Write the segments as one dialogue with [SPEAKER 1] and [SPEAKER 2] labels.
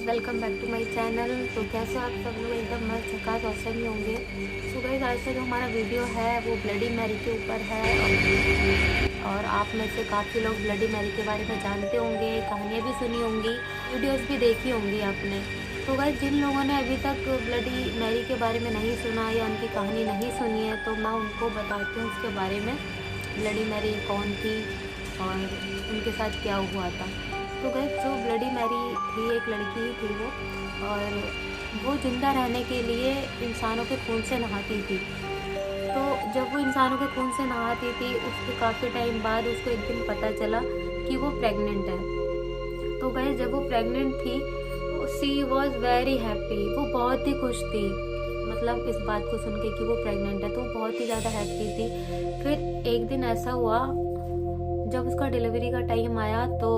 [SPEAKER 1] Welcome back to my channel. तो कैसे आप सब लोग एकदम मस्त झकास औसम ही होंगे। सो गाइस, आज का जो हमारा वीडियो है वो ब्लडी मैरी के ऊपर है और आप में से काफ़ी लोग ब्लडी मैरी के बारे में जानते होंगे, कहानियाँ भी सुनी होंगी, वीडियोस भी देखी होंगी आपने। तो गाइस, जिन लोगों ने अभी तक ब्लडी मैरी के बारे में नहीं सुना या उनकी कहानी नहीं सुनी है तो मैं उनको बताती हूँ उसके बारे में, ब्लडी मैरी कौन थी और उनके साथ क्या हुआ था। तो गाइस, जो ब्लडी मैरी थी एक लड़की ही थी वो, और वो ज़िंदा रहने के लिए इंसानों के खून से नहाती थी। तो जब वो इंसानों के खून से नहाती थी उसके काफ़ी टाइम बाद उसको एक दिन पता चला कि वो प्रेग्नेंट है। तो गाइस, जब वो प्रेग्नेंट थी सी वॉज वेरी हैप्पी, वो बहुत ही खुश थी, मतलब इस बात को सुन के कि वो प्रेग्नेंट है तो वो बहुत ही ज़्यादा हैप्पी थी। फिर एक दिन ऐसा हुआ, जब उसका डिलीवरी का टाइम आया तो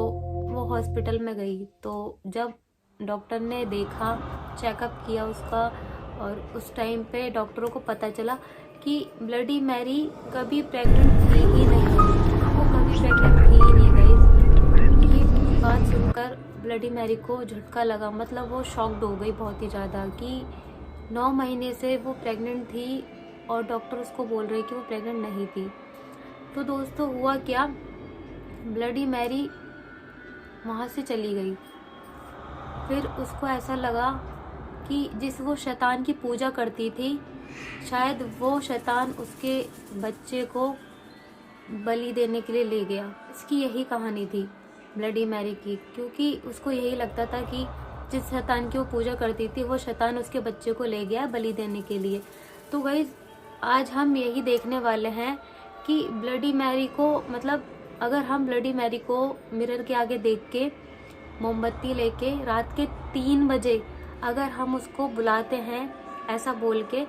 [SPEAKER 1] वो हॉस्पिटल में गई। तो जब डॉक्टर ने देखा, चेकअप किया उसका, और उस टाइम पे डॉक्टरों को पता चला कि ब्लडी मैरी कभी प्रेग्नेंट थी ही नहीं, वो कभी प्रेग्नेंट थी ही नहीं गाइस। ये बात सुनकर ब्लडी मैरी को झटका लगा, मतलब वो शॉक्ड हो गई बहुत ही ज़्यादा कि 9 महीने से वो प्रेग्नेंट थी और डॉक्टर उसको बोल रहे कि वो प्रेग्नेंट नहीं थी। तो दोस्तों, हुआ क्या, ब्लडी मैरी वहाँ से चली गई। फिर उसको ऐसा लगा कि जिस वो शैतान की पूजा करती थी, शायद वो शैतान उसके बच्चे को बलि देने के लिए ले गया। इसकी यही कहानी थी ब्लडी मैरी की, क्योंकि उसको यही लगता था कि जिस शैतान की वो पूजा करती थी वो शैतान उसके बच्चे को ले गया बलि देने के लिए। तो गाइस, आज हम यही देखने वाले हैं कि ब्लडी मैरी को, मतलब अगर हम ब्लडी मैरी को मिरर के आगे देख के मोमबत्ती लेके रात के 3 बजे अगर हम उसको बुलाते हैं ऐसा बोल के,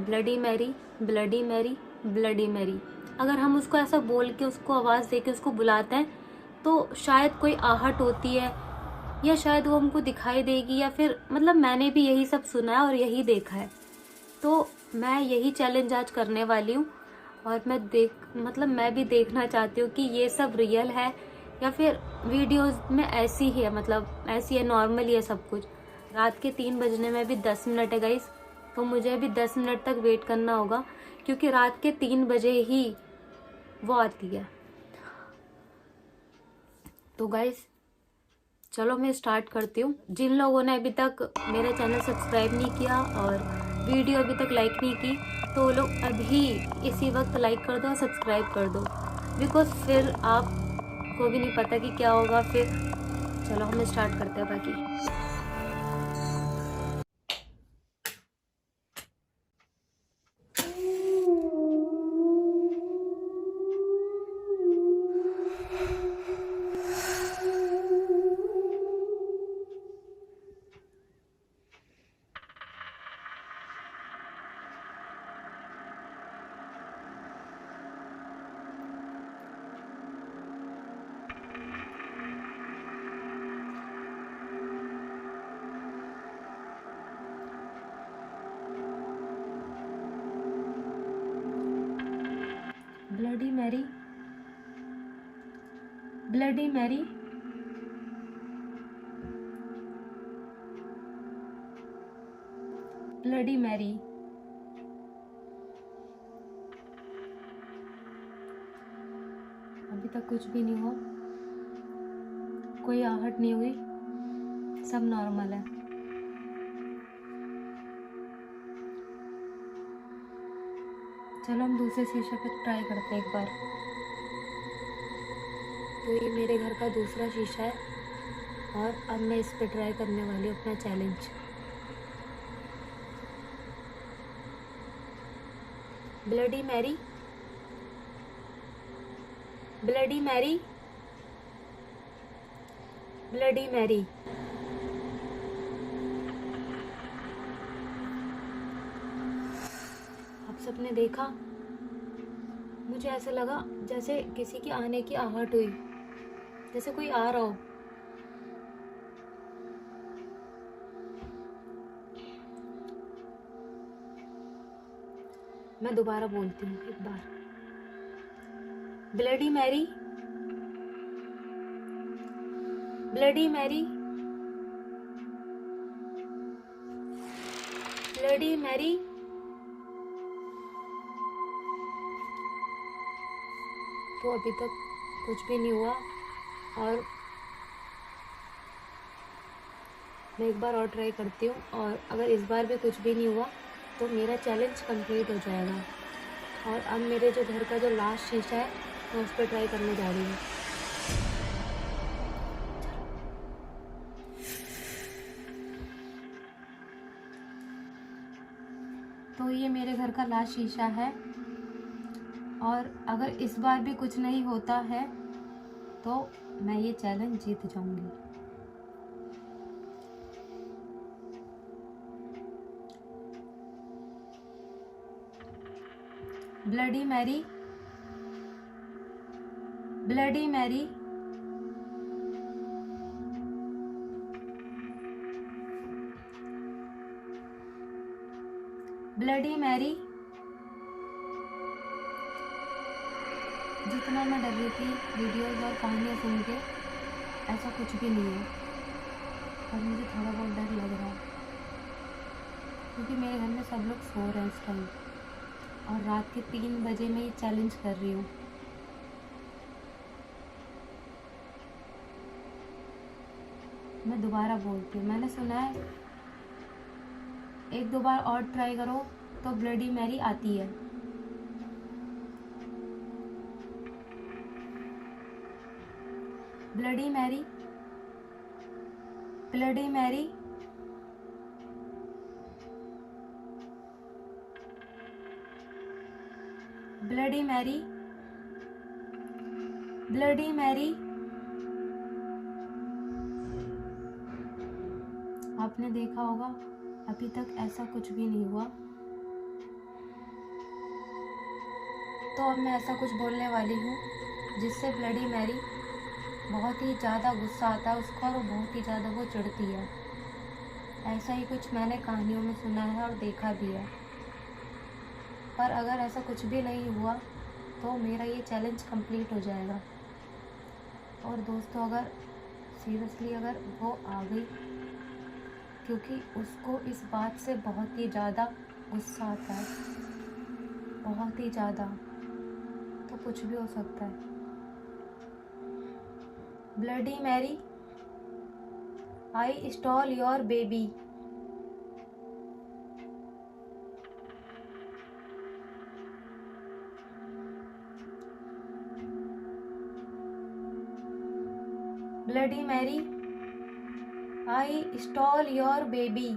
[SPEAKER 1] bloody Mary bloody Mary bloody Mary, अगर हम उसको ऐसा बोल के उसको आवाज़ दे के उसको बुलाते हैं तो शायद कोई आहट होती है या शायद वो हमको दिखाई देगी, या फिर मतलब मैंने भी यही सब सुना है और यही देखा है। तो मैं यही चैलेंज आज करने वाली हूँ और मैं भी देखना चाहती हूँ कि ये सब रियल है या फिर वीडियोस में ऐसी ही है, मतलब ऐसी है, नॉर्मल ही है सब कुछ। रात के 3 बजने में भी 10 मिनट है गाइस, तो मुझे अभी 10 मिनट तक वेट करना होगा क्योंकि रात के 3 बजे ही वो आती है। तो गाइस, चलो मैं स्टार्ट करती हूँ। जिन लोगों ने अभी तक मेरा चैनल सब्सक्राइब नहीं किया और वीडियो अभी तक लाइक नहीं की तो वो लोग अभी इसी वक्त लाइक कर दो और सब्सक्राइब कर दो, बिकॉज फिर आपको भी नहीं पता कि क्या होगा फिर। चलो हम स्टार्ट करते हैं बाकी। Bloody Mary bloody Mary bloody Mary. अभी तक कुछ भी नहीं हुआ, कोई आहट नहीं हुई, सब नॉर्मल है। चलो हम दूसरे शीशे पे ट्राई करते हैं एक बार। तो ये मेरे घर का दूसरा शीशा है और अब मैं इस पे ट्राई करने वाली हूँ अपना challenge. Bloody Mary bloody Mary bloody Mary. आप सबने देखा, मुझे ऐसा लगा जैसे किसी की आने की आहट हुई, जैसे कोई आ रहा हो। मैं दोबारा बोलती हूँ एक बार, bloody Mary bloody Mary bloody Mary. तो अभी तक कुछ भी नहीं हुआ और मैं एक बार और ट्राई करती हूँ, और अगर इस बार भी कुछ भी नहीं हुआ तो मेरा चैलेंज कंप्लीट हो जाएगा। और अब मेरे जो घर का जो लास्ट शीशा है मैं उस पर ट्राई करने जा रही हूँ। तो ये मेरे घर का लास्ट शीशा है, और अगर इस बार भी कुछ नहीं होता है तो मैं ये चैलेंज जीत जाऊंगी। Bloody Mary, bloody Mary, bloody Mary. जितना मैं डर रही थी वीडियोस और कहानियाँ सुन के, ऐसा कुछ भी नहीं है। और मुझे थोड़ा बहुत डर लग रहा है क्योंकि मेरे घर में सब लोग सो रहे हैं इस टाइम, और रात के 3 बजे मैं ये चैलेंज कर रही हूँ। मैं दोबारा बोलती हूँ, मैंने सुना है 1-2 बार और ट्राई करो तो ब्लडी मैरी आती है। Bloody Mary, bloody Mary, bloody Mary, bloody Mary. आपने देखा होगा अभी तक ऐसा कुछ भी नहीं हुआ। तो अब मैं ऐसा कुछ बोलने वाली हूँ जिससे ब्लडी मैरी बहुत ही ज़्यादा गुस्सा आता है उसको, और बहुत ही ज़्यादा वो चिढ़ती है। ऐसा ही कुछ मैंने कहानियों में सुना है और देखा भी है। पर अगर ऐसा कुछ भी नहीं हुआ तो मेरा ये चैलेंज कंप्लीट हो जाएगा। और दोस्तों, अगर सीरियसली अगर वो आ गई, क्योंकि उसको इस बात से बहुत ही ज़्यादा गुस्सा आता है, बहुत ही ज़्यादा, तो कुछ भी हो सकता है। Bloody Mary, I stole your baby. Bloody Mary, I stole your baby.